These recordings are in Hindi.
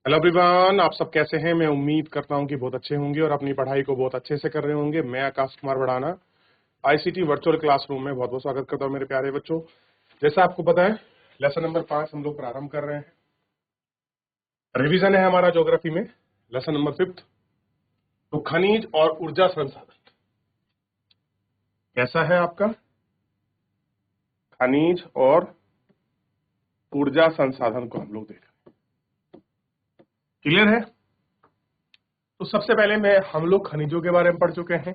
हेलो एवरीवन, आप सब कैसे हैं। मैं उम्मीद करता हूं कि बहुत अच्छे होंगे और अपनी पढ़ाई को बहुत अच्छे से कर रहे होंगे। मैं आकाश कुमार बढ़ाना आईसीटी वर्चुअल क्लासरूम में बहुत बहुत स्वागत करता हूं मेरे प्यारे बच्चों। जैसा आपको पता है, लेसन नंबर 5 हम लोग प्रारंभ कर रहे हैं। रिवीजन है हमारा ज्योग्राफी में लेसन नंबर 5। तो खनिज और ऊर्जा संसाधन कैसा है आपका? खनिज और ऊर्जा संसाधन को हम लोग देख रहे हैं। क्लियर है? तो सबसे पहले मैं हम लोग खनिजों के बारे में पढ़ चुके हैं,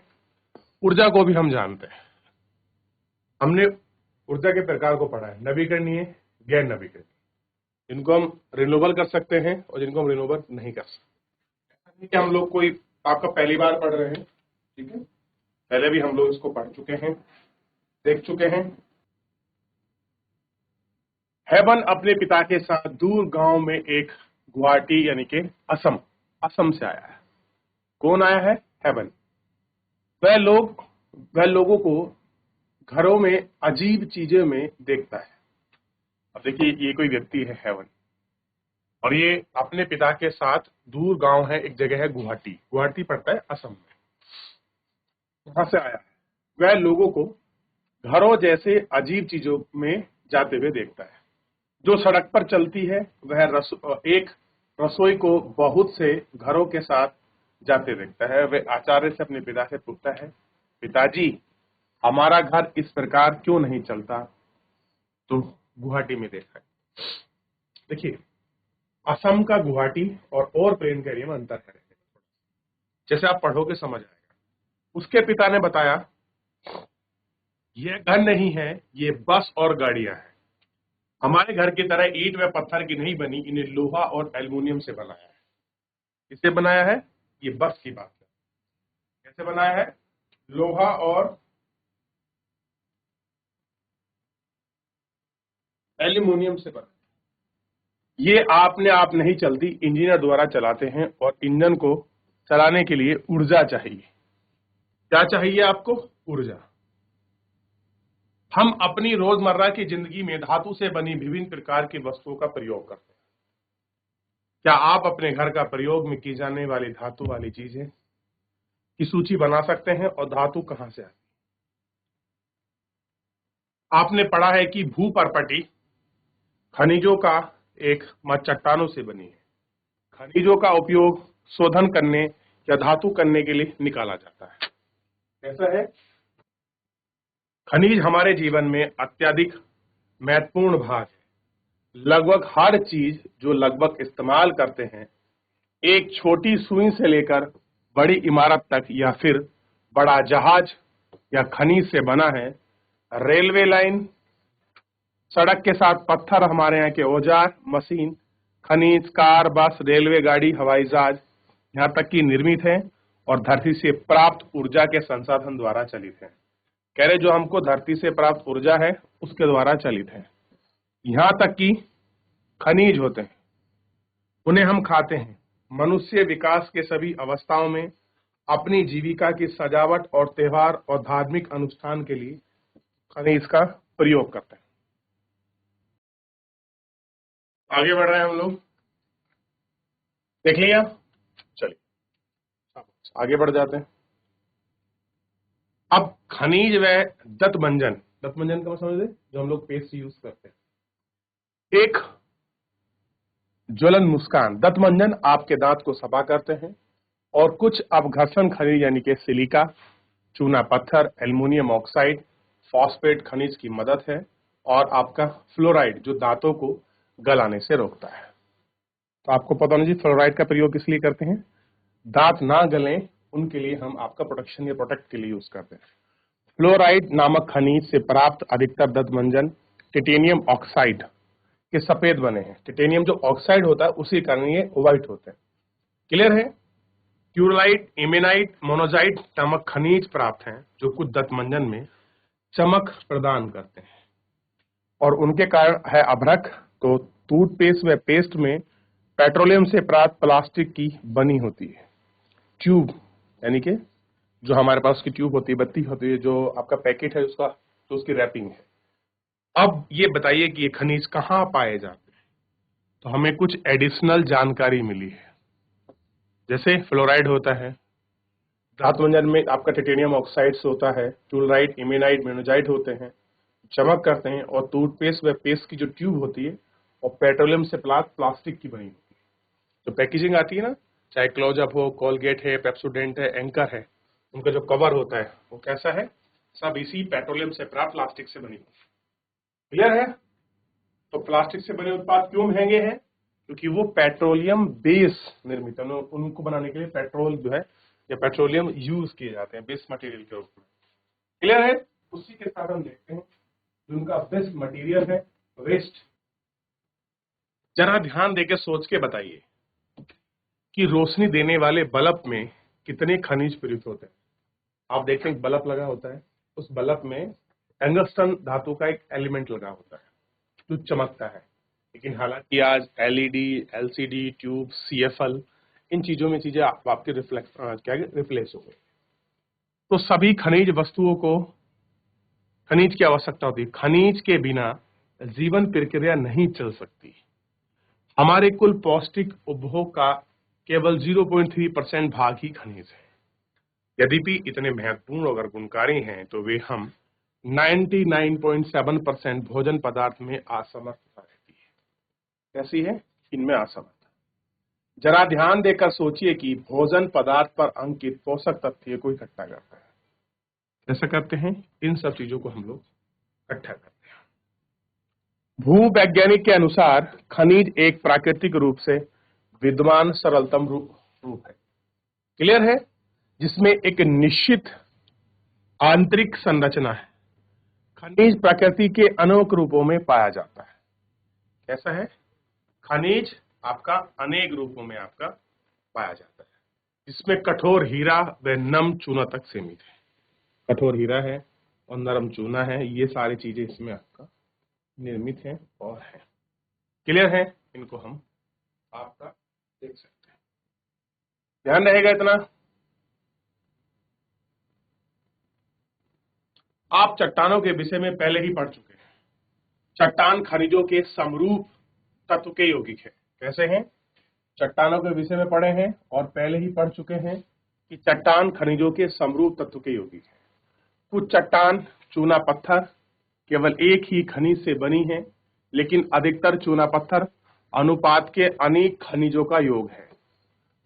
ऊर्जा को भी हम जानते हैं। हमने ऊर्जा के प्रकार को पढ़ा है, नवीकरणीय, गैर नवीकरणीय, जिनको हम रिन्यूएबल कर सकते हैं और जिनको हम रिन्यूएबल नहीं कर सकते। ठीक है, हम लोग कोई आपका पहली बार पढ़ रहे हैं, ठीक है। पहले भी हम लोग इसको पढ़ चुके हैं, देख चुके हैं। हेवन अपने पिता के साथ दूर गांव में एक गुवाहाटी यानी कि असम असम से आया है। कौन आया है? हेवन। वह लोगों को घरों में अजीब चीजों में देखता है। अब देखिए, ये कोई व्यक्ति है हेवन, और ये अपने पिता के साथ दूर गांव है, एक जगह है गुवाहाटी, गुवाहाटी पड़ता है असम में, वहां से आया है। वह लोगों को घरों जैसे अजीब चीजों में जाते हुए देखता है। जो सड़क पर चलती है वह एक रसोई को बहुत से घरों के साथ जाते देखता है। वह आचार्य से अपने पिता से पूछता है, पिताजी हमारा घर इस प्रकार क्यों नहीं चलता? तो गुवाहाटी में देखा है। देखिए, असम का गुवाहाटी और प्लेन के एरिया में अंतर है। जैसे आप पढ़ोगे समझ आएगा। उसके पिता ने बताया, यह घर नहीं है, ये बस और गाड़ियां हैं। हमारे घर की तरह ईंट व पत्थर की नहीं बनी, इन्हें लोहा और एल्युमिनियम से बनाया है। किससे बनाया है? ये बस की बात है। कैसे बनाया है? लोहा और एल्युमिनियम से बना। ये आपने आप नहीं चलती, इंजीनियर द्वारा चलाते हैं, और इंजन को चलाने के लिए ऊर्जा चाहिए। क्या चाहिए आपको? ऊर्जा। हम अपनी रोजमर्रा की जिंदगी में धातु से बनी विभिन्न प्रकार की वस्तुओं का प्रयोग करते हैं। क्या आप अपने घर का प्रयोग में की जाने वाली धातु वाली चीजें की सूची बना सकते हैं? और धातु कहां से आती? आपने पढ़ा है कि भूपर्पटी खनिजों का एक मत चट्टानों से बनी है। खनिजों का उपयोग शोधन करने या धातु करने के लिए निकाला जाता है। कैसा है? खनिज हमारे जीवन में अत्यधिक महत्वपूर्ण भाग है। लगभग हर चीज जो लगभग इस्तेमाल करते हैं, एक छोटी सुई से लेकर बड़ी इमारत तक या फिर बड़ा जहाज या खनिज से बना है। रेलवे लाइन, सड़क के साथ पत्थर, हमारे यहाँ के औजार, मशीन, खनिज, कार, बस, रेलवे गाड़ी, हवाई जहाज, यहाँ तक की निर्मित है और धरती से प्राप्त ऊर्जा के संसाधन द्वारा चलित है। कह रहे जो हमको धरती से प्राप्त ऊर्जा है उसके द्वारा चलित है। यहाँ तक कि खनिज होते हैं, उन्हें हम खाते हैं। मनुष्य विकास के सभी अवस्थाओं में अपनी जीविका की सजावट और त्योहार और धार्मिक अनुष्ठान के लिए खनिज का प्रयोग करते हैं। आगे बढ़ रहे हैं हम लोग, देख लिया। चलिए आगे बढ़ जाते हैं। अब खनिज व दंतमंजन, दंतमंजन का समझ जो हम लोग पेस्ट यूज करते हैं। एक ज्वलन मुस्कान, दंतमंजन आपके दांत को सफा करते हैं, और कुछ अपघर्षण खनिज यानी कि सिलिका, चूना पत्थर, एल्युमिनियम ऑक्साइड, फॉस्फेट खनिज की मदद है, और आपका फ्लोराइड जो दांतों को गलाने से रोकता है। तो आपको पता होना चाहिए फ्लोराइड का प्रयोग किस लिए करते हैं? दांत ना गलें उनके लिए हम आपका प्रोटेक्शन या प्रोटेक्ट के लिए यूज करते हैं। फ्लोराइड नामक खनिज से प्राप्त अधिकतर दंतमंजन टिटेनियम ऑक्साइड के सफेद बने हैं। टिटेनियम जो ऑक्साइड होता है उसी कारण ये व्हाइट होते हैं। क्लियर है? क्यूरलाइट, इमेनाइट, मोनोजाइट नामक खनिज प्राप्त हैं जो कुछ दंतमंजन में चमक प्रदान करते हैं, और उनके कारण है अभ्रक। तो टूथपेस्ट व पेस्ट में पेट्रोलियम से प्राप्त प्लास्टिक की बनी होती है। ट्यूब यानी कि जो हमारे पास की ट्यूब होती है, बत्ती होती है, जो आपका पैकेट है उसका, तो उसकी रैपिंग है। अब ये बताइए कि ये खनिज कहाँ पाए जाते हैं? तो हमें कुछ एडिशनल जानकारी मिली है। जैसे फ्लोराइड होता है, धातु मंजन में आपका टाइटेनियम ऑक्साइड्स होता है, टूलराइट, इमेनाइट, मेनोजाइट होते हैं, चमक करते हैं। और टूथपेस्ट व पेस्ट की जो ट्यूब होती है और पेट्रोलियम से प्लास्टिक की बनी होती है। जो पैकेजिंग आती है ना, चाहे क्लोजअप हो, कोलगेट है, पेप्सोडेंट है, एंकर है, उनका जो कवर होता है वो कैसा है, सब इसी पेट्रोलियम से प्राप्त प्लास्टिक से बनी होती है। क्लियर है? तो प्लास्टिक से बने उत्पाद क्यों महंगे हैं? क्योंकि वो पेट्रोलियम बेस निर्मित है, उनको बनाने के लिए पेट्रोल जो है या पेट्रोलियम यूज किए जाते हैं बेस मटेरियल के रूप में। क्लियर है? उसी के साथ हम देखते हैं उनका बेस्ट मटेरियल है वेस्ट। जरा ध्यान देके सोच के बताइए कि रोशनी देने वाले बल्ब में कितने खनिज प्रयुक्त होते हैं। आप देखते हैं बल्ब लगा होता है, उस बल्ब में टंगस्टन धातु का एक एलिमेंट लगा होता है जो चमकता है। लेकिन हालांकि आज एलईडी, एलसीडी, ट्यूब, सीएफएल, इन चीजों में चीजें आपके रिप्लेस हो गई। तो सभी खनिज वस्तुओं को खनिज की आवश्यकता होती है। खनिज के बिना जीवन प्रक्रिया नहीं चल सकती। हमारे कुल पौष्टिक उपभोग का केवल 0.3% भाग ही खनिज है। यद्यपि इतने महत्वपूर्ण और गुणकारी हैं तो वे हम 99.7% भोजन पदार्थ में असमर्थता रहती है। कैसी है? इनमें असमर्थ। जरा ध्यान देकर सोचिए कि भोजन पदार्थ पर अंकित पोषक तत्व को इकट्ठा करता है। कैसा करते हैं? इन सब चीजों को हम लोग इकट्ठा करते हैं। भूवैज्ञानिक के अनुसार खनिज एक प्राकृतिक रूप से विद्यमान सरलतम रूप है। क्लियर है? जिसमें एक निश्चित आंतरिक संरचना है। खनिज प्रकृति के अनेक रूपों में पाया जाता है। कैसा है? खनिज आपका अनेक रूपों में आपका पाया जाता है, जिसमें कठोर हीरा व नम चूना तक सीमित है। कठोर हीरा है और नरम चूना है, ये सारी चीजें इसमें आपका निर्मित है और है। क्लियर है? इनको हम आपका देख सकते हैं। ध्यान रहेगा इतना। आप चट्टानों के विषय में पहले ही पढ़ चुके हैं। चट्टान खनिजों के समरूप तत्व के यौगिक है। कैसे हैं? चट्टानों के विषय में पढ़े हैं और पहले ही पढ़ चुके हैं कि चट्टान खनिजों के समरूप तत्व के यौगिक है। कुछ चट्टान चूना पत्थर केवल एक ही खनिज से बनी है, लेकिन अधिकतर चूना पत्थर अनुपात के अनेक खनिजों का योग है।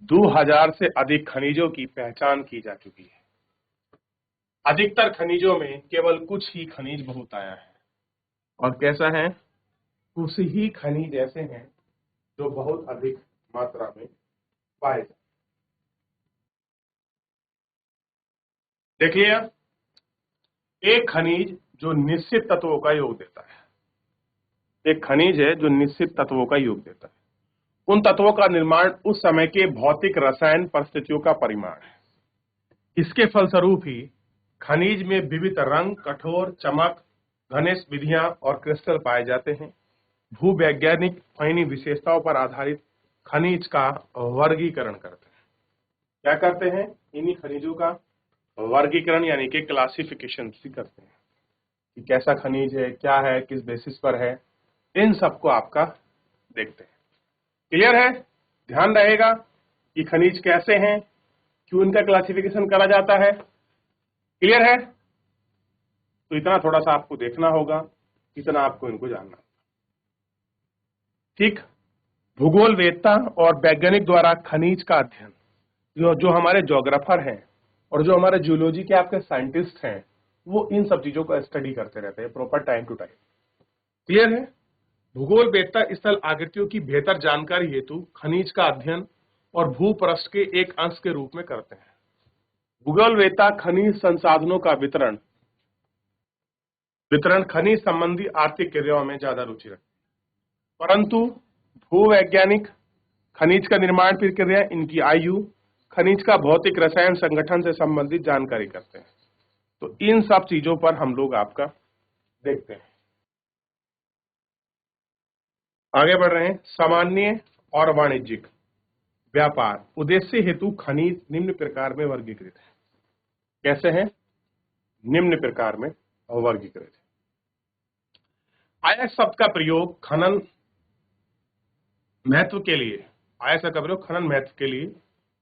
2000 से अधिक खनिजों की पहचान की जा चुकी है। अधिकतर खनिजों में केवल कुछ ही खनिज बहुत आया है। और कैसा है? कुछ ही खनिज ऐसे हैं जो बहुत अधिक मात्रा में पाए जाते। देखिए, एक खनिज जो निश्चित तत्वों का योग देता है। एक खनिज है जो निश्चित तत्वों का योग देता है। उन तत्वों का निर्माण उस समय के भौतिक रसायन परिस्थितियों का परिमाण है। इसके फलस्वरूप ही खनिज में विविध रंग, कठोर, चमक, घनिष्ठ विधियां और क्रिस्टल पाए जाते हैं। भूवैज्ञानिक इन्हीं विशेषताओं पर आधारित खनिज का वर्गीकरण करते हैं। क्या करते हैं? इन्हीं खनिजों का वर्गीकरण यानी कि क्लासिफिकेशन करते हैं कि कैसा खनिज है, क्या है, किस बेसिस पर है, इन सबको आपका देखते हैं। क्लियर है? ध्यान रहेगा कि खनिज कैसे हैं, क्यों इनका क्लासिफिकेशन करा जाता है। क्लियर है? तो इतना थोड़ा सा आपको देखना होगा, इतना आपको इनको जानना। ठीक। भूगोल वेदता और वैज्ञानिक द्वारा खनिज का अध्ययन, जो हमारे ज्योग्राफर हैं और जो हमारे जियोलॉजी के आपके साइंटिस्ट हैं, वो इन सब चीजों का स्टडी करते रहते हैं proper time to time. Clear है? भूगोल वेदता स्थल आकृतियों की बेहतर जानकारी हेतु खनिज का अध्ययन और भूपृष्ठ के एक अंश के रूप में करते हैं। भूगोल वेदता खनिज संसाधनों का वितरण खनिज संबंधी आर्थिक क्रियाओं में ज्यादा रुचि रखते हैं, परंतु भूवैज्ञानिक खनिज का निर्माण प्रक्रिया, इनकी आयु, खनिज का भौतिक रसायन संगठन से संबंधित जानकारी करते हैं। तो इन सब चीजों पर हम लोग आपका देखते हैं। आगे बढ़ रहे हैं। सामान्य और वाणिज्यिक व्यापार उद्देश्य हेतु खनिज निम्न प्रकार में वर्गीकृत है। कैसे हैं? निम्न प्रकार में वर्गीकृत है। आयत शब्द का प्रयोग खनन महत्व के लिए, ऐसा कर रहे हो खनन महत्व के लिए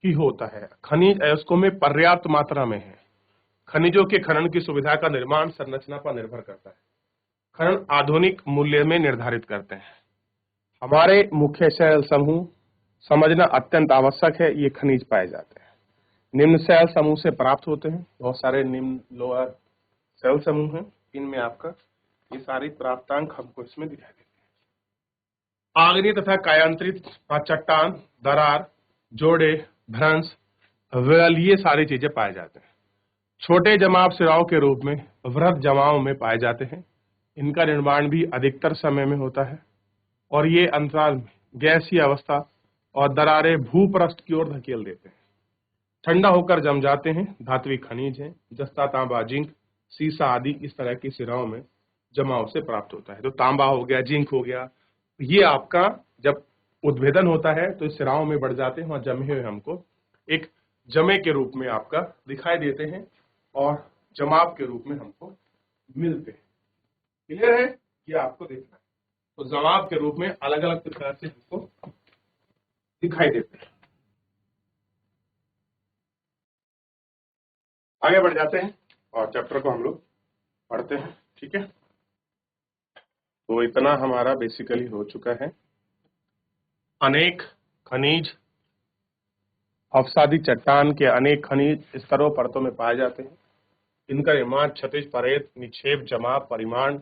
ही होता है। खनिज अयस्कों में पर्याप्त मात्रा में है। खनिजों के खनन की सुविधा का निर्माण संरचना पर निर्भर करता है। खनन आधुनिक मूल्य में निर्धारित करते हैं। हमारे मुख्य शैल समूह समझना अत्यंत आवश्यक है। ये खनिज पाए जाते हैं, निम्न शैल समूह से प्राप्त होते हैं। बहुत सारे निम्न लोअर शैल समूह हैं, इनमें आपका ये सारी प्राप्तांक हमको इसमें दिखाई देते हैं। आग्नेय तथा कायांतरित चट्टान, दरार, जोड़े, भ्रंश, वेल, ये सारी चीजें पाए जाते हैं। छोटे जमाव सिराओं के रूप में वृहद जमाव में पाए जाते हैं। इनका निर्माण भी अधिकतर समय में होता है और ये अंतराल में गैसीय अवस्था और दरारें भूपृष्ठ की ओर धकेल देते हैं। ठंडा होकर जम जाते हैं। धात्विक खनिज हैं, जस्ता, तांबा, जिंक, सीसा आदि इस तरह की सिराओं में जमाव से प्राप्त होता है। तो तांबा हो गया, जिंक हो गया, ये आपका जब उद्भेदन होता है तो इस सिराओं में बढ़ जाते हैं और जमे हुए हमको एक जमे के रूप में आपका दिखाई देते हैं और जमाव के रूप में हमको मिलते हैं। क्लियर है? ये आपको देखना है। तो जमाव के रूप में अलग अलग प्रकार से हमको दिखाई देते हैं। आगे बढ़ जाते हैं और चैप्टर को हम लोग पढ़ते हैं। ठीक है, तो इतना हमारा बेसिकली हो चुका है। अनेक खनिज अवसादी चट्टान के अनेक खनिज स्तरों परतों में पाए जाते हैं। इनका निर्माण, क्षतिज, परेत, निक्षेप, जमाव, परिमाण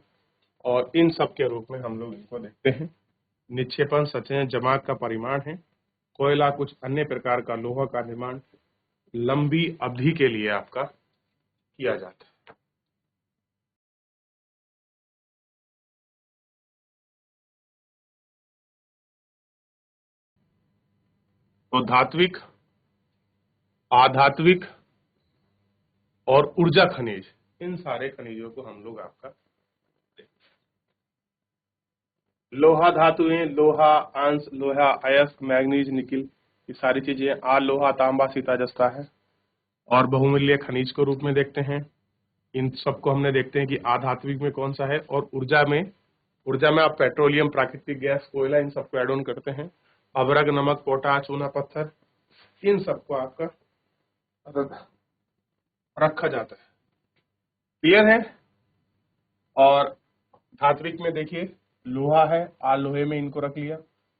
और इन सब के रूप में हम लोग इनको देखते हैं। निक्षेपण, सतह, जमाव का परिमाण है। कोयला, कुछ अन्य प्रकार का लोहा का निर्माण लंबी अवधि के लिए आपका किया जाता है। तो धात्विक, आधात्विक और ऊर्जा खनिज, इन सारे खनिजों को हम लोग आपका लोहा धातुएं, लोहा अंश, लोहा अयस्क, मैग्नीज, निकिल, ये सारी चीजें आ लोहा, तांबा, सीता, जस्ता है और बहुमूल्य खनिज के रूप में देखते हैं। इन सबको हमने देखते हैं कि आधात्विक में कौन सा है और ऊर्जा में आप पेट्रोलियम, प्राकृतिक गैस, कोयला, इन सबको एड ऑन करते हैं। अभ्रक, नमक, पोटाश, चूना पत्थर, इन सबको आपका रखा जाता है। क्लियर है? और धात्विक में देखिए लोहा है, लोहे में इनको रख लिया।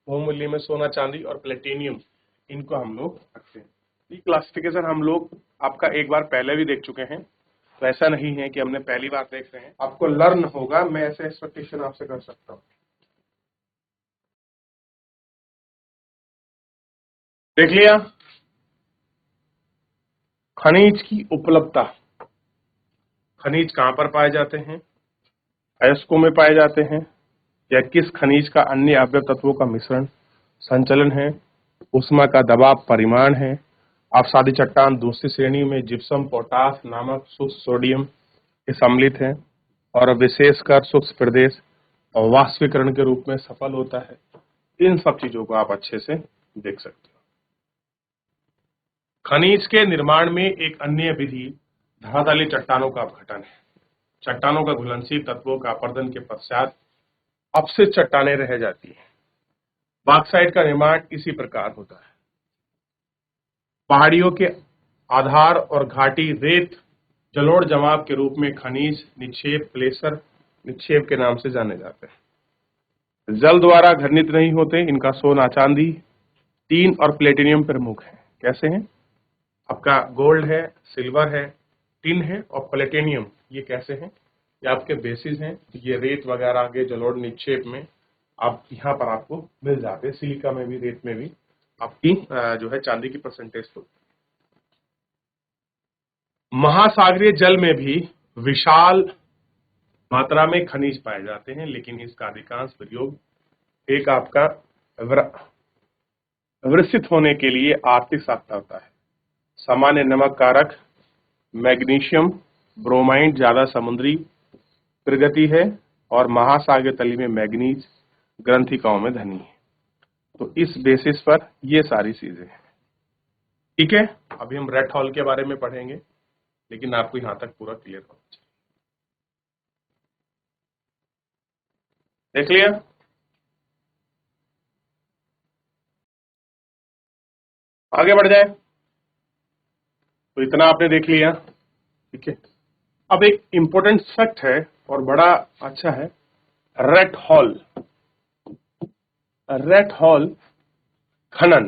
बहुमूल्य में सोना, चांदी और प्लेटिनियम, इनको हम लोग रखते हैं। ये क्लासिफिकेशन हम लोग आपका एक बार पहले भी देख चुके हैं, तो ऐसा नहीं है कि हमने पहली बार देख रहे हैं। आपको लर्न होगा, मैं ऐसे एक्सपेक्टेशन आपसे कर सकता हूँ। देख लिया। खनिज की उपलब्धता, खनिज कहाँ पर पाए जाते हैं? अयस्कों में पाए जाते हैं या किस खनिज का अन्य अवयव तत्वों का मिश्रण संचलन है? उष्मा का दबाव परिमाण है। अवसादी चट्टान दूसरी श्रेणी में जिप्सम, पोटास नामक सूक्ष्म सोडियम के सम्मिलित है और विशेषकर सूक्ष्म प्रदेश और वाष्पीकरण के रूप में सफल होता है। इन सब चीजों को आप अच्छे से देख सकते हो। खनिज के निर्माण में एक अन्य विधि धरातलीय चट्टानों का अपघटन है। चट्टानों का घुलनशील तत्वों का अपरदन के पश्चात अपशिष्ट चट्टानें रह जाती हैं। बॉक्साइट का निर्माण इसी प्रकार होता है। पहाड़ियों के आधार और घाटी रेत जलोढ़ जमाव के रूप में खनिज निक्षेप, प्लेसर निक्षेप के नाम से जाने जाते हैं। जल द्वारा घनित नहीं होते। इनका सोना, चांदी, टीन और प्लेटिनियम प्रमुख है। कैसे हैं? आपका गोल्ड है, सिल्वर है, टिन है और प्लेटिनियम, ये कैसे हैं? ये आपके बेसिस हैं। ये रेत वगैरह के जलोढ़ निक्षेप में आप यहाँ पर आपको मिल जाते हैं। सिलिका में भी, रेत में भी आपकी जो है चांदी की परसेंटेज। तो महासागरीय जल में भी विशाल मात्रा में खनिज पाए जाते हैं, लेकिन इसका अधिकांश प्रयोग एक आपका विकसित होने के लिए आर्थिक सार्थकता होता है। सामान्य नमक कारक मैग्नीशियम ब्रोमाइड ज्यादा समुद्री प्रगति है और महासागरीय तली में मैग्नीज ग्रंथिकाओं में धनी है। तो इस बेसिस पर ये सारी चीजें हैं। ठीक है, अभी हम रेड हॉल के बारे में पढ़ेंगे, लेकिन आपको यहां तक पूरा क्लियर होना चाहिए। देख लिया? आगे बढ़ जाए। तो इतना आपने देख लिया, ठीक है। अब एक इंपॉर्टेंट फैक्ट है और बड़ा अच्छा है, रेट हॉल। रेट हॉल खनन।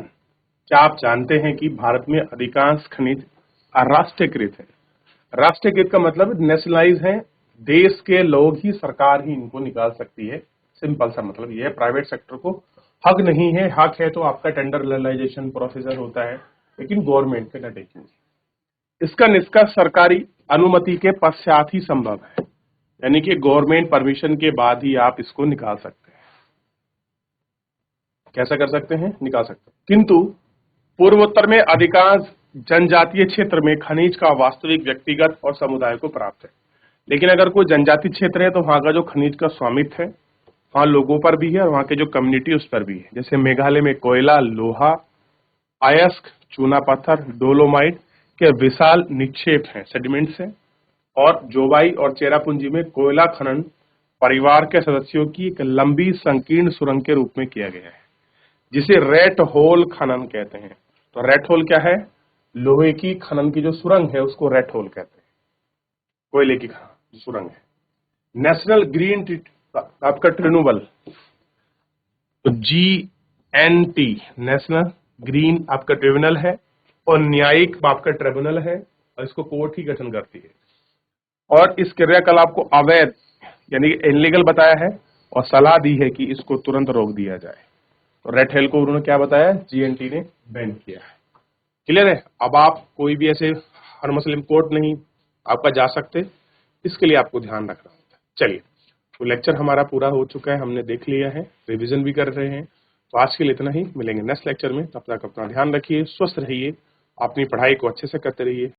क्या आप जानते हैं कि भारत में अधिकांश खनिज राष्ट्रीयकृत है? राष्ट्रीयकृत का मतलब नेशनलाइज है, देश के लोग ही, सरकार ही इनको निकाल सकती है। सिंपल सा मतलब ये है, प्राइवेट सेक्टर को हक नहीं है। हक है तो आपका टेंडर रियलाइजेशन प्रोसीजर होता है, लेकिन गवर्नमेंट के न टेकिंग। इसका निष्कर्ष सरकारी अनुमति के पश्चात ही संभव है, यानी कि गवर्नमेंट परमिशन के बाद ही आप इसको निकाल सकते हैं। कैसा कर सकते हैं? निकाल सकते हैं। किंतु पूर्वोत्तर में अधिकांश जनजातीय क्षेत्र में खनिज का वास्तविक व्यक्तिगत और समुदाय को प्राप्त है। लेकिन अगर कोई जनजातीय क्षेत्र है तो वहां का जो खनिज का स्वामित्व है वहां लोगों पर भी है और वहां के जो कम्युनिटी उस पर भी है। जैसे मेघालय में कोयला, लोहा, अयस्क, चूना पत्थर, डोलोमाइट के विशाल निक्षेप हैं, सेडिमेंट्स हैं। और जोबाई और चेरापूंजी में कोयला खनन परिवार के सदस्यों की एक लंबी संकीर्ण सुरंग के रूप में किया गया है, जिसे रेट होल खनन कहते हैं। तो रेट होल क्या है? लोहे की खनन की जो सुरंग है उसको रेट होल कहते हैं, कोयले की सुरंग है। नेशनल ग्रीन आपका ट्रिब्यूनल, तो GNT नेशनल ग्रीन आपका ट्रिब्यूनल है और न्यायिक आपका ट्रिब्यूनल है और इसको कोर्ट ही गठन करती है। और इस क्रियाकलाप को अवैध यानी इनलीगल बताया है और सलाह दी है कि इसको तुरंत रोक दिया जाए। तो रेट हेल को उन्होंने क्या बताया? GNT ने बैन किया है। क्लियर है? अब आप कोई भी ऐसे हर मसले में कोर्ट नहीं आपका जा सकते, इसके लिए आपको ध्यान रखना होता है। चलिए, तो लेक्चर हमारा पूरा हो चुका है, हमने देख लिया है, रिवीजन भी कर रहे हैं। तो आज के लिए इतना ही, मिलेंगे नेक्स्ट लेक्चर में। तब तक अपना ध्यान रखिए, स्वस्थ रहिए, अपनी पढ़ाई को अच्छे से करते रहिए।